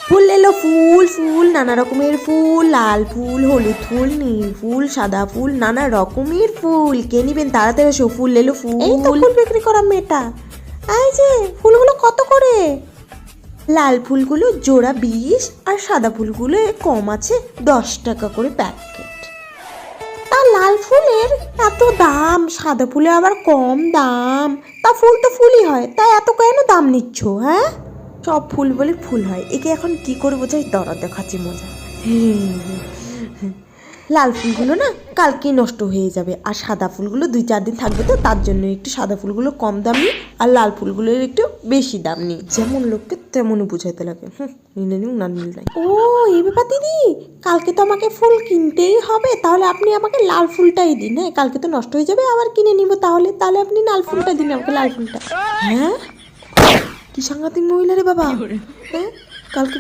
ফুল এলো, ফুল ফুল নানা রকমের ফুল, লাল ফুল, হলুদ ফুল, নীল ফুল, সাদা ফুল, নানা রকমের ফুল। কে নিবেন তাড়াতাড়ি এসো, ফুল এলো ফুল। এই তো ফুল বিক্রি করা মেয়েটা। এই যে ফুলগুলো কত করে? লাল ফুলগুলো জোড়া 20 আর সাদা ফুলগুলো কম আছে 10 টাকা করে প্যাকেট। তা লাল ফুলের এত দাম, সাদা ফুলে আবার কম দাম? তা ফুল তো ফুলই হয়, তা এত কেন দাম নিচ্ছ? হ্যাঁ, সব ফুল বলে ফুল হয়, একে এখন কি করে বোঝাই? দরা দেখাচ্ছি মজা। লাল ফুলগুলো না কালকেই নষ্ট হয়ে যাবে, আর সাদা ফুলগুলো 2-4 দিন থাকবে, তো তার জন্য একটু সাদা ফুলগুলো কম দামি আর লাল ফুলগুলোর একটু বেশি দাম নিই। যেমন লোককে তেমনই বুঝাইতে লাগে। নিলে নিউ না নিল নাই। ও এই ব্যাপার দিদি, কালকে তো আমাকে ফুল কিনতেই হবে, তাহলে আপনি আমাকে লাল ফুলটাই দিন। হ্যাঁ, কালকে তো নষ্ট হয়ে যাবে, আবার কিনে নিব। তাহলে তাহলে আপনি লাল ফুলটা দিন আমাকে, লাল ফুলটা। হ্যাঁ, কি সাংঘাতিক মহিলা রে বাবা। হ্যাঁ, কালকে